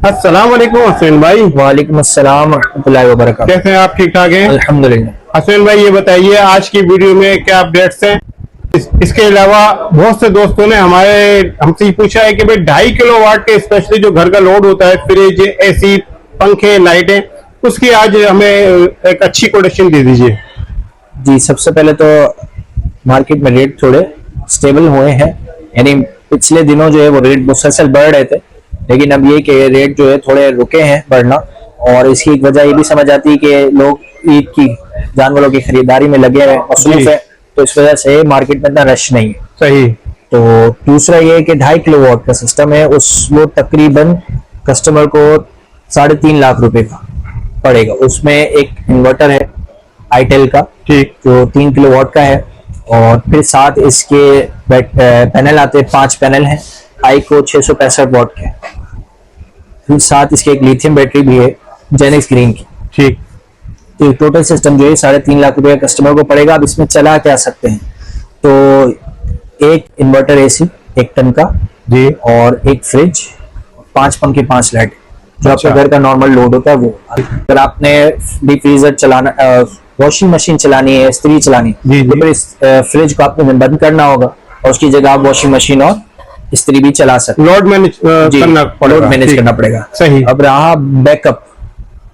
अस्सलाम वालेकुम हसैन भाई। वालेकुम अस्सलाम रहमतुल्लाहि व बरकातहू। कैसे हैं आप? ठीक ठाक हैं अल्हम्दुलिल्लाह। हसैन भाई, ये बताइए आज की वीडियो में क्या अपडेट्स हैं? इसके अलावा बहुत से दोस्तों ने हमसे पूछा है कि भाई 2.5 किलोवाट के स्पेशली जो घर का लोड होता है, फ्रिज, एसी, पंखे, लाइटें, उसकी आज हमें एक अच्छी कोटेशन दे दीजिए। जी, सबसे पहले तो मार्केट में रेट थोड़े स्टेबल हुए हैं, यानी पिछले दिनों जो है वो रेट मुसलसल बढ़ रहे थे, लेकिन अब ये कि रेट जो है थोड़े रुके हैं बढ़ना। और इसकी एक वजह ये भी समझ आती है कि लोग ईद की जानवरों की खरीदारी में लगे हैं, मसरूफ है, तो इस वजह से मार्केट में इतना रश नहीं है। सही। तो दूसरा ये कि 2.5 किलोवाट का सिस्टम है, वो तकरीबन कस्टमर को 3.5 लाख रुपए का पड़ेगा। उसमें एक इन्वर्टर है आईटेल का, ठीक, जो 3 किलोवाट का है, और फिर साथ इसके पैनल आते हैं, 5 पैनल हैं आईको 665 वाट के। फिर साथ इसके एक लिथियम बैटरी भी है जेनिक्स ग्रीन की, ठीक। तो टोटल सिस्टम जो है 3.5 लाख रुपए कस्टमर को पड़ेगा। अब इसमें चला क्या सकते हैं, तो एक इन्वर्टर एसी 1 टन का जी, और एक फ्रिज, 5 पंखे, 5 लाइट, जो आपके घर का नॉर्मल लोड होता है वो। अगर आपने डीप फ्रीजर चलाना, वॉशिंग मशीन चलानी है, इस्त्री चलानी है, तो फिर इस फ्रिज को आपको बंद करना होगा और उसकी जगह आप वॉशिंग मशीन और इस्त्री भी चला सकते हैं। लोड मैनेज करना पड़ेगा। सही। अब रहा बैकअप,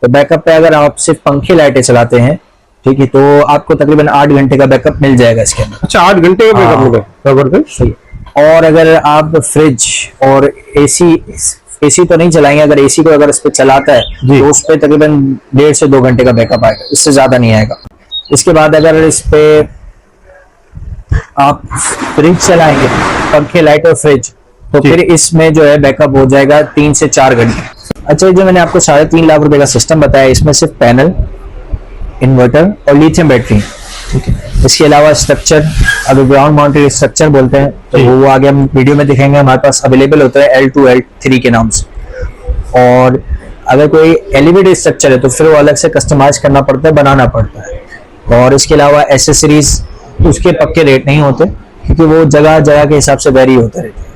तो बैकअप पे अगर आप सिर्फ पंखे लाइटें चलाते हैं, ठीक है, तो आपको तकरीबन 8 घंटे का बैकअप मिल जाएगा इसके अंदर। अच्छा, 8 घंटे का बैकअप होगा। सही। और अगर आप फ्रिज और एसी तो नहीं चलाएंगे, अगर एसी को अगर इस पे चलाता है तो उस पे तकरीबन 1.5 से 2 घंटे का बैकअप आएगा, इससे ज्यादा नहीं आएगा। इसके बाद अगर इस पे आप फ्रिज चलाएंगे, पंखे, लाइट और फ्रिज, तो फिर इसमें जो है बैकअप हो जाएगा 3 से 4 घंटे। अच्छा, जो मैंने आपको 3.5 लाख रुपए का सिस्टम बताया, इसमें सिर्फ पैनल, इन्वर्टर और लिथियम बैटरी, ठीक है। इसके अलावा स्ट्रक्चर, अगर ग्राउंड माउंटेड स्ट्रक्चर बोलते हैं तो वो आगे हम वीडियो में दिखाएंगे, हमारे पास अवेलेबल होता है L2 L3 के नाम से। और अगर कोई एलिवेटेड स्ट्रक्चर है तो फिर वो अलग से कस्टमाइज करना पड़ता है, बनाना पड़ता है। और इसके अलावा एसेसरीज, उसके पक्के रेट नहीं होते, क्योंकि वो जगह जगह के हिसाब से वेरी होते रहते हैं।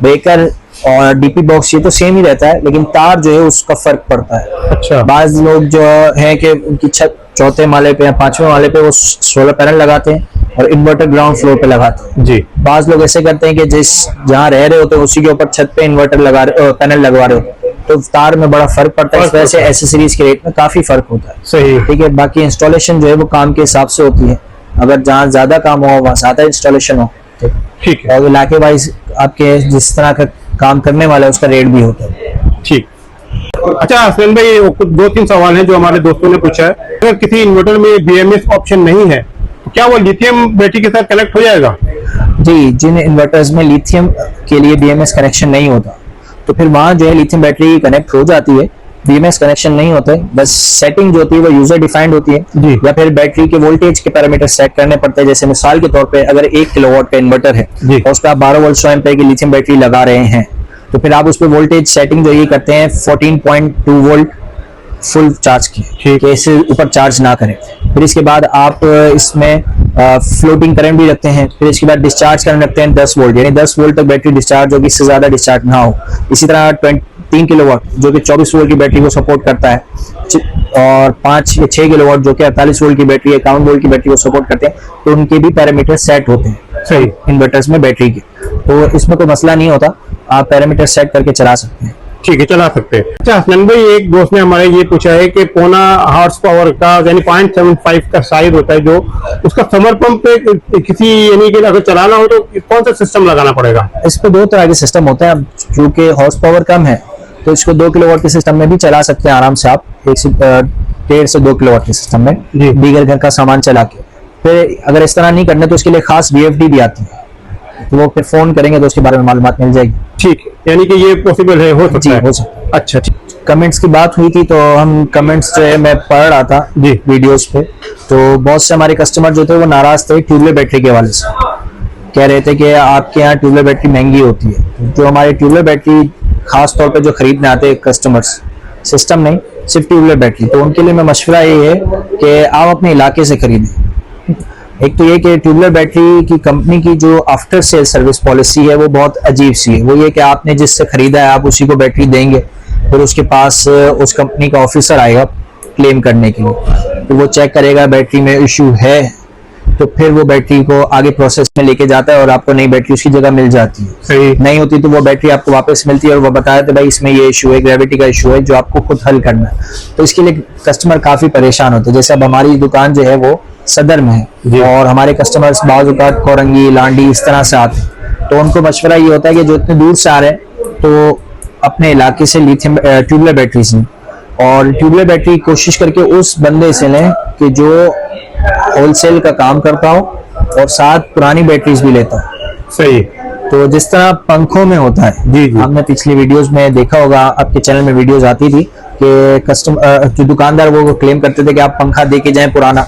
ब्रेकर और डीपी बॉक्स ये तो सेम ही रहता है, लेकिन तार जो है उसका फर्क पड़ता है। अच्छा। बाज लोग जो है कि उनकी छत 4थे माले पे या 5वें माले पे वो सोलर पैनल लगाते हैं और इन्वर्टर ग्राउंड फ्लोर पे लगाते हैं जी। बाज लोग ऐसे करते हैं कि जहाँ रह रहे होते हैं उसी के ऊपर छत पे इन्वर्टर पैनल लगवा रहे होते हैं, तो तार में बड़ा फर्क पड़ता है। इस वजह से एसेसरीज के रेट में काफी फर्क होता है। सही, ठीक है। बाकी इंस्टॉलेशन जो है वो काम के हिसाब से होती है, अगर जहाँ ज्यादा काम हो वहाँ ज्यादा इंस्टॉलेशन हो, ठीक है। और इलाके वाइज आपके जिस तरह का काम करने वाला है उसका रेट भी होता है, ठीक। अच्छा हसनैन भाई, 2-3 सवाल हैं जो हमारे दोस्तों ने पूछा है। अगर किसी इन्वर्टर में BMS ऑप्शन नहीं है तो क्या वो लिथियम बैटरी के साथ कनेक्ट हो जाएगा? जी, जिन इन्वर्टर्स में लिथियम के लिए BMS कनेक्शन नहीं होता तो फिर वहाँ जो है लिथियम बैटरी कनेक्ट हो जाती है, BMS कनेक्शन नहीं होता है। बस सेटिंग जो होती है वो यूजर डिफाइंड होती है, या फिर बैटरी के वोल्टेज के पैरामीटर सेट करने पड़ते हैं। जैसे मिसाल के तौर पे अगर 1 किलोवाट का इन्वर्टर है और उस पर आप 12 वोल्ट 100 एम्पीयर की लिथियम बैटरी लगा रहे हैं, तो फिर आप उस पर वोल्टेज सेटिंग जो ये करते हैं 14.2 वोल्ट फुल चार्ज की, ठीक है, इससे ऊपर चार्ज ना करें। फिर इसके बाद आप इसमें फ्लोटिंग करंट भी रखते हैं। फिर इसके बाद डिस्चार्ज करंट रखते हैं 10 वोल्ट, यानी 10 वोल्ट तक बैटरी डिस्चार्ज होगी, इससे ज्यादा डिस्चार्ज ना हो। इसी तरह 3 किलोवाट जो कि 24 वोल्ट की बैटरी को सपोर्ट करता है, और 5 या 6 किलोवाट जो कि 48 वोल्ट की बैटरी, 51 वोल्ट की बैटरी को सपोर्ट करते हैं, तो उनके भी पैरामीटर सेट होते हैं। सही। इन्वर्टर्स में बैटरी के, तो इसमें कोई मसला नहीं होता, आप पैरामीटर सेट करके चला सकते हैं। ठीक है, चला सकते हैं। अच्छा हसनैन भाई, एक दोस्त ने हमारे ये पूछा है कि 0.5 हॉर्स पावर का यानी 0.75 का साइज होता है जो, उसका समर पंप पे किसी यानी कि अगर चलाना हो तो कौन सा सिस्टम लगाना पड़ेगा? इस पे 2 तरह के सिस्टम होते हैं। क्योंकि हॉर्स पावर कम है तो इसको 2 किलोवाट के सिस्टम में भी चला सकते हैं आराम से आप, 1.5 से 2 किलोवाट के सिस्टम में दीगर घर का सामान चला के। फिर अगर इस तरह नहीं करना तो इसके लिए खास VFD भी आती है, तो वो फिर फोन करेंगे तो उसके बारे में मालूमात मिल जाएगी। ठीक है, यानी कि ये पॉसिबल है, हो सकता है। हो सकता है। अच्छा, ठीक। कमेंट्स की बात हुई थी तो हम कमेंट्स जो है मैं पढ़ रहा था जी वीडियोस पे, तो बहुत से हमारे कस्टमर जो थे वो नाराज थे ट्यूबवेल बैटरी के हवाले से। कह रहे थे कि आपके यहाँ ट्यूबवेल बैटरी महंगी होती है। जो हमारे ट्यूबवेल बैटरी खास तौर पे जो खरीदने आते हैं कस्टमर्स, सिस्टम नहीं सिर्फ ट्यूबवेल बैटरी, तो उनके लिए मैं मशवरा ये है कि आप अपने इलाके से खरीदें। एक तो ये कि ट्यूबवेल बैटरी की कंपनी की जो आफ्टर सेल सर्विस पॉलिसी है वो बहुत अजीब सी है। वो ये कि आपने जिससे खरीदा है आप उसी को बैटरी देंगे फिर उसके पास उस कंपनी का ऑफिसर आएगा क्लेम करने के लिए, तो वो चेक करेगा बैटरी में इश्यू है, तो फिर वो बैटरी को आगे प्रोसेस में लेके जाता है और आपको नई बैटरी उसकी जगह मिल जाती है। सही। नहीं होती तो वो बैटरी आपको वापस मिलती है और वो बताया तो भाई इसमें ये इशू है, ग्रेविटी का इशू है, जो आपको खुद हल करना है। तो इसके लिए कस्टमर काफी परेशान होते हैं। जैसे अब हमारी दुकान जो है वो सदर में है और हमारे कस्टमर्स बाज़ औक़ात कोरंगी, लांडी इस तरह से आते हैं, तो उनको मशवरा ये होता है कि जो इतने दूर से आ रहे हैं तो अपने इलाके से लिथियम ट्यूबुलर बैटरीज लें, और ट्यूबुलर बैटरी कोशिश करके उस बंदे से लें कि जो होलसेल का काम करता हो और साथ पुरानी बैटरीज भी लेता हो। सही। तो जिस तरह पंखों में होता है, जी जी, आपने पिछली वीडियोस में देखा होगा, आपके चैनल में वीडियोस आती थी कि कस्टमर जो दुकानदार वो क्लेम करते थे कि आप पंखा दे के जाएं पुराना,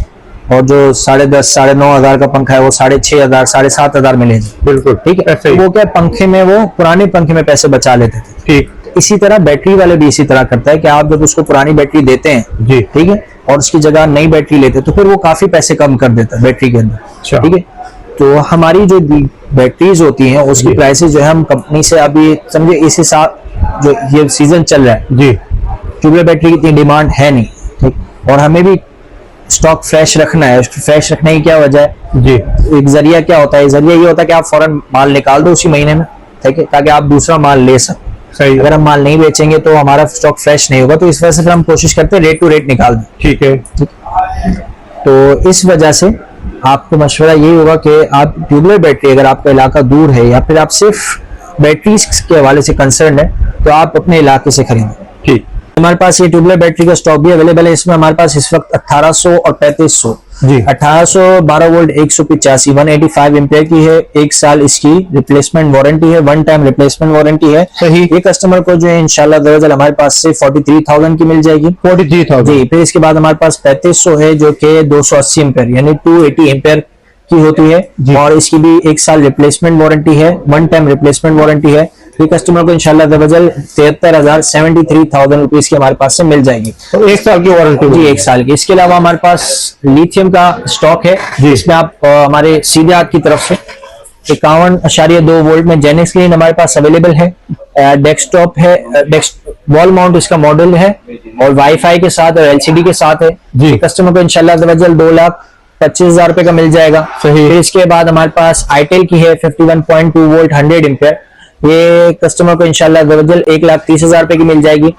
और जो 10,500 9,500 का पंखा है वो 6,500 7,500 में ले जाए। बिल्कुल ठीक है। सही। वो क्या पंखे में, वो पुराने पंखे में पैसे बचा लेते थे। ठीक। इसी तरह बैटरी वाले भी इसी तरह करता है कि आप जब उसको पुरानी बैटरी देते हैं जी, ठीक है, और उसकी जगह नई बैटरी लेते हैं, तो फिर वो काफी पैसे कम कर देता है बैटरी के अंदर। अच्छा। ठीक है। तो हमारी जो बैटरीज होती हैं उसकी प्राइसेस जो है हम कंपनी से अभी समझे इस हिसाब, जो ये सीजन चल रहा है जी, ट्यूबुलर बैटरी की इतनी डिमांड है नहीं, ठीक, और हमें भी स्टॉक फ्रेश रखना है। फ्रेश रखने की क्या वजह है जी, एक जरिया क्या होता है, जरिया ये होता है कि आप फौरन माल निकाल दो उसी महीने में, ठीक है, ताकि आप दूसरा माल ले सको। सही। अगर हम माल नहीं बेचेंगे तो हमारा स्टॉक फ्रेश नहीं होगा, तो इस वजह से फिर हम कोशिश करते हैं रेट टू रेट निकाल दें। ठीक है। तो इस वजह से आपको मशवरा यही होगा कि आप ट्यूबुलर बैटरी, अगर आपका इलाका दूर है या फिर आप सिर्फ बैटरीज के हवाले से कंसर्न है, तो आप अपने इलाके से खरीदें। ठीक। हमारे पास ये ट्यूबुलर बैटरी का स्टॉक भी अवेलेबल है। इसमें हमारे पास इस वक्त 1800 और 3500 जी। 1800 12 वोल्ट 185 185 एम्पियर की है। 1 साल इसकी रिप्लेसमेंट वारंटी है, 1 टाइम रिप्लेसमेंट वारंटी है। सही। ये कस्टमर को जो है इंशाल्लाह दरअसल हमारे पास से 43,000 की मिल जाएगी। 43,000 जी। फिर इसके बाद हमारे पास 3500 है जो कि 280 एम्पियर यानी 280 एम्पियर की होती है, और इसकी भी 1 साल रिप्लेसमेंट वारंटी है, 1 टाइम रिप्लेसमेंट वारंटी है। ये कस्टमर को इंशाल्लाह दरअसल 73,000 रुपीज की हमारे पास से मिल जाएगी। तो 1 साल की वारंटी जी, 1 साल की। इसके अलावा हमारे पास लिथियम का स्टॉक है, जिसमें आप हमारे सीधे हाथ की तरफ से 51.2 वोल्ट में जेनिक्स क्लीन हमारे पास अवेलेबल है। डेस्कटॉप है, वॉल माउंट इसका मॉडल है, और वाईफाई के साथ और एलसीडी के साथ है। जी। कस्टमर को इंशाल्लाह दरअसल 2,25,000 रुपए का मिल जाएगा। सही। फिर इसके बाद हमारे पास आईटेल की है 51.2 वोल्ट 100 एम्पियर। ये कस्टमर को इंशाल्लाह दरअसल 1,30,000 रुपए की मिल जाएगी।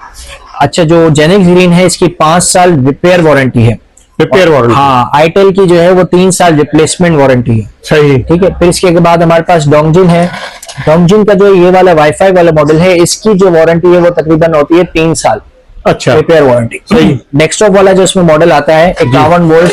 अच्छा, जो जेनिक्स ग्रीन है इसकी 5 साल रिपेयर वारंटी है। Repair warranty. हाँ, आईटेल की जो है वो 3 साल रिप्लेसमेंट वारंटी है। सही। ठीक है। फिर इसके बाद हमारे पास डोंगजिन है। डोंगजिन का जो ये वाला वाईफाई वाला मॉडल है, इसकी जो वारंटी है वो तकरीबन होती है 3 साल अच्छा। Repair warranty. सही। डेस्कटॉप वाला जो इसमें मॉडल आता है 51 वोल्ट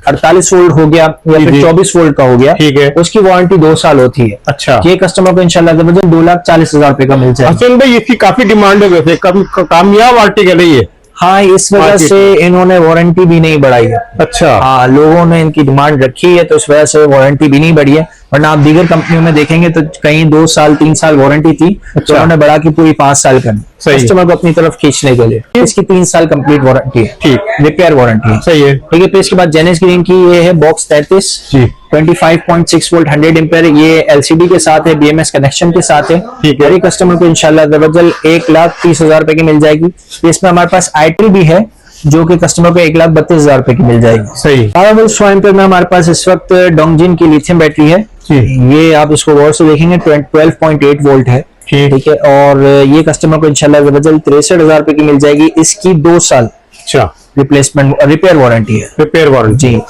48 वोल्ट हो गया या फिर 24 वोल्ट का हो गया, ठीक है, उसकी वारंटी 2 साल होती है। अच्छा। ये कस्टमर को इंशाल्लाह 2,40,000 रुपए का मिल जाएगा। हसन भाई, इसकी काफी डिमांड है वैसे, कामयाब आर्टिकल है ये। हाँ, इस वजह से इन्होंने वारंटी भी नहीं बढ़ाई है। अच्छा। हाँ, लोगों ने इनकी डिमांड रखी है तो इस वजह से वारंटी भी नहीं बढ़ी है, वरना आप दीगर कंपनियों में देखेंगे तो कहीं 2 साल 3 साल वारंटी थी, तो उन्होंने बढ़ा की पूरी 5 साल कर दी सही। कस्टमर को अपनी तरफ खींचने के लिए। इसकी 3 साल कंप्लीट वारंटी है। ठीक। रिपेयर वारंटी है। सही है। ठीक है। फिर इसके बाद जेनिक्स ग्रीन की ये है बॉक्स 33 जी। 25.6 वोल्ट 100 एम्पियर। ये एलसीडी के साथ है, बीएमएस कनेक्शन के साथ है। ठीक है। ये कस्टमर को इंशाल्लाह दरअसल 1,30,000 रुपए की मिल जाएगी। इसमें हमारे पास आईटेल भी है जो कि कस्टमर को 1,32,000 रुपए की मिल जाएगी। सही। 12 वोल्ट 100 एम्पियर में हमारे पास इस वक्त डोंगजिन की लिथियम बैटरी है। ये आप इसको गौर से देखेंगे 12.8 वोल्ट है। ठीक है। और ये कस्टमर को इंशाल्लाह दरअसल 63,000 रुपए की मिल जाएगी। इसकी 2 साल अच्छा रिप्लेसमेंट रिपेयर वारंटी है। Repair warranty. जी।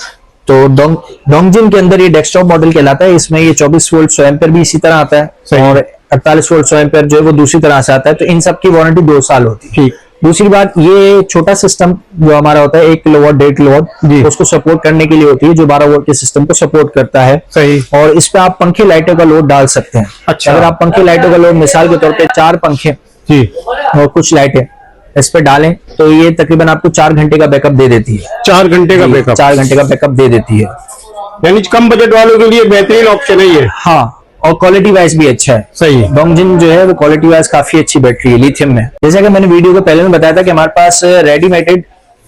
तो डोंगजिन के अंदर ये डेस्कटॉप मॉडल कहलाता है। इसमें ये 24 वोल्ट 100 एम्पियर भी इसी तरह आता है, और 48 वोल्ट 100 एम्पियर जो है वो दूसरी तरह से आता है। तो इन सब की वारंटी 2 साल होती है। ठीक। दूसरी बात, ये छोटा सिस्टम जो हमारा होता है 1 किलोवाट 1.5 किलोवाट, उसको सपोर्ट करने के लिए होती है, जो 12 वोल्ट के सिस्टम को सपोर्ट करता है। सही। और इस पे आप पंखे लाइटों का लोड डाल सकते हैं। अच्छा। अगर आप पंखे लाइटों का लोड मिसाल के तौर पे 4 पंखे जी और कुछ लाइटें इस पे डालें तो ये तकरीबन आपको 4 घंटे का बैकअप दे देती है। 4 घंटे का बैकअप। 4 घंटे का बैकअप दे देती है, यानी कम बजट वालों के लिए बेहतरीन ऑप्शन है ये। हाँ, और क्वालिटी वाइज भी अच्छा है। सही। डोंगजिन जो है वो क्वालिटी वाइज काफी अच्छी बैटरी है लिथियम में। जैसे कि मैंने वीडियो को पहले में बताया था कि हमारे पास रेडीमेडेड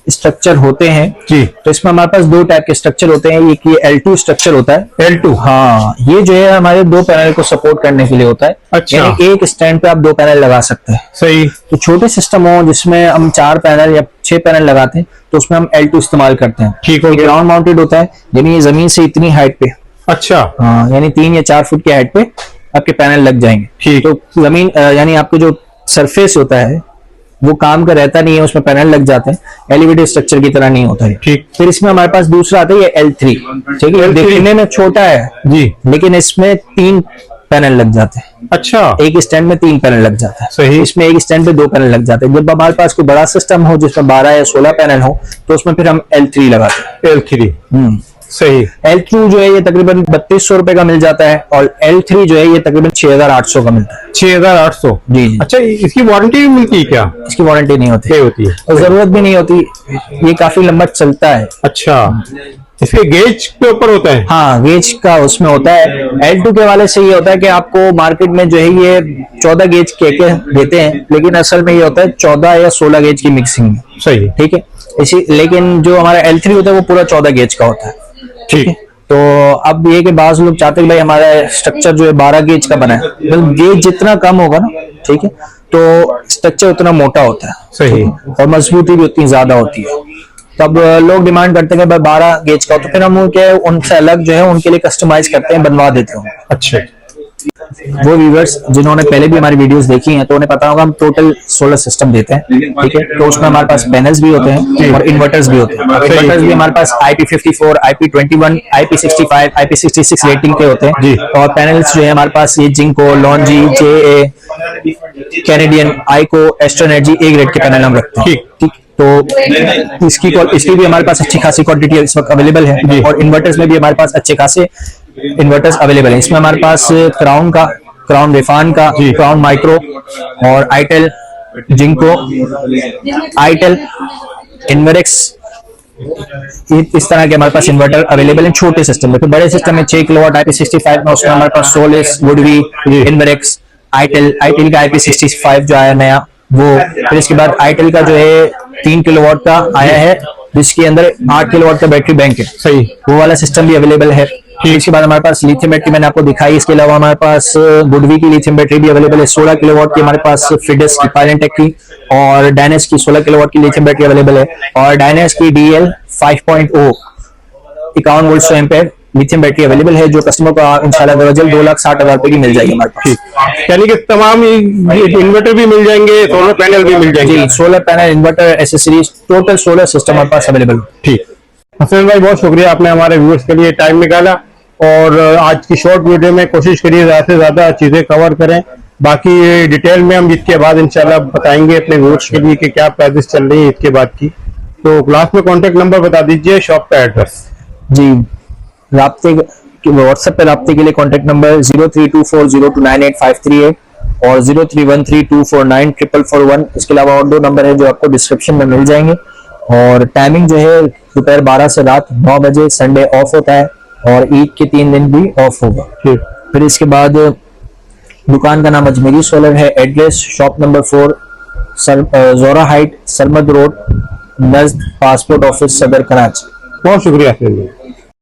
स्ट्रक्चर होते हैं जी। तो इसमें हमारे पास दो टाइप के स्ट्रक्चर होते हैं। एक ये L2 स्ट्रक्चर होता है। L2, हाँ, ये जो है हमारे दो पैनल को सपोर्ट करने के लिए होता है। अच्छा। यानी एक स्टैंड पे आप दो पैनल लगा सकते हैं। सही। तो छोटे सिस्टम हो जिसमें हम 4 पैनल या 6 पैनल लगाते हैं तो उसमें हम L2 इस्तेमाल करते हैं। ठीक हो गया। ग्राउंड माउंटेड होता है, यानी ये जमीन से इतनी हाइट पे, अच्छा। हाँ, यानी 3 या 4 फुट की हाइट पे आपके पैनल लग जाएंगे। ठीक। तो जमीन यानी आपको जो सरफेस होता है वो काम का रहता नहीं है, उसमें पैनल लग जाते हैं। एलिवेटेड स्ट्रक्चर की तरह नहीं होता है। ठीक। फिर इसमें हमारे पास दूसरा आता है ये L3। ठीक है, देखने में छोटा है जी, लेकिन इसमें 3 पैनल लग जाते हैं। अच्छा। एक स्टैंड में 3 पैनल लग जाता है। सही। इसमें एक स्टैंड पे 2 पैनल लग जाते हैं। जब हमारे पास कोई बड़ा सिस्टम हो जिसमें 12 या 16 पैनल हो तो उसमें फिर हम L3 लगाते हैं। L3, सही। L2 जो है ये तकरीबन 3200 रुपए का मिल जाता है और L3 जो है ये तकरीबन 6800 का मिलता है। 6800। जी। अच्छा, इसकी वारंटी भी मिलती है क्या? इसकी वारंटी नहीं होती। नहीं होती है और जरूरत भी नहीं होती, ये काफी लंबा चलता है। अच्छा, इसके गेज के ऊपर होता है? हाँ, गेज का उसमें होता है। L2 के वाले से ये होता है कि आपको मार्केट में जो है ये 14 गेज के देते हैं, लेकिन असल में ये होता है 14 या 16 गेज की मिक्सिंग में। सही। ठीक है, इसी लेकिन जो हमारा L3 होता है वो पूरा 14 गेज का होता है। ठीक। तो अब ये कि बाज लोग चाहते हैं कि भाई हमारा स्ट्रक्चर जो है 12 गेज का बना है, तो गेज जितना कम होगा ना, ठीक है, तो स्ट्रक्चर उतना मोटा होता है। सही। और मजबूती भी उतनी ज्यादा होती है। तब लोग डिमांड करते हैं कि भाई 12 गेज का हो, तो फिर हम उनके उनसे अलग जो है उनके लिए कस्टमाइज करते हैं, बनवा देते हैं। अच्छा। वो व्यूअर्स जिन्होंने पहले भी हमारी वीडियोस देखी हैं तो उन्हें पता होगा हम टोटल सोलर सिस्टम देते हैं। ठीक है, तो उसमें हमारे पास पैनल्स भी होते हैं और इन्वर्टर्स भी होते हैं। इन्वर्टर्स भी हमारे पास IP54, IP21, IP65, IP66 rating के होते हैं। और पैनल्स जो है हमारे पास ये Jinko, Longi, JA, Canadian, Aiko, Astro Energy A grade के पैनल हम रखते हैं। ठीक, तो इसकी भी हमारे पास अच्छी खासी क्वांटिटी इस वक्त अवेलेबल है। और इन्वर्टर्स में भी हमारे पास अच्छे खासे इन्वर्टर्स अवेलेबल है। इसमें हमारे पास क्राउन रिफान का, क्राउन माइक्रो और आईटेल, जिंको, आईटेल, इन्वेरेक्स, इस तरह के हमारे पास इन्वर्टर अवेलेबल है छोटे सिस्टम में। तो बड़े सिस्टम में 6 किलोवाट IP65 में उसमें हमारे पास सोलिस, वुडवी, इन्वेरेक्स, आईटेल का IP65 जो आया नया वो। फिर इसके बाद आईटेल का जो है 3 किलोवाट का आया है जिसके अंदर 8 किलोवाट का बैटरी बैंक है। सही। वो वाला सिस्टम भी अवेलेबल है। इसके बाद हमारे पास लिथियम बैटरी मैंने आपको दिखाई। इसके अलावा हमारे पास गुडवी की लिथियम बैटरी भी अवेलेबल है 16 किलोवाट की। हमारे पास फिडेस की, पायलेंटेक की और डायनेस की 16 किलोवाट की लिथियम बैटरी अवेलेबल है। और डायनेस की DL 5.0 51 volt 100 ampere lithium battery available है, जो कस्टमर को इंशाल्लाह 2,60,000 रुपए की मिल जाएगी हमारे पास। यानी कि तमाम इन्वर्टर भी मिल जाएंगे, सोलर पैनल भी मिल जाएंगे। जी, solar panel, inverter, accessories, total solar system हमारे पास अवेलेबल है। ठीक। हसन भाई, बहुत शुक्रिया, आपने हमारे व्यूअर्स के लिए टाइम निकाला। और आज की शॉर्ट वीडियो में कोशिश करिए ज्यादा से ज्यादा चीजें कवर करें। बाकी डिटेल में हम ईद के बाद इंशाल्लाह बताएंगे अपने व्यूअर्स के लिए कि क्या प्राइसेस चल रही है ईद के बाद की। तो क्लास में कॉन्टेक्ट नंबर बता दीजिए, शॉप का एड्रेस। जी, व्हाट्सएप पे राब्ते के लिए कॉन्टेक्ट नंबर 032402985838 और 0313249441। इसके अलावा और 2 नंबर है जो आपको डिस्क्रिप्शन में मिल जाएंगे। और टाइमिंग जो है दोपहर 12 से रात 9 बजे, संडे ऑफ होता है और ईद के 3 दिन भी ऑफ होगा। फिर इसके बाद दुकान का नाम अजमेरी सोलर है। Address shop number 4, Jora height, Sarmad road, नज़द पासपोर्ट ऑफिस, सदर, कराची। बहुत शुक्रिया।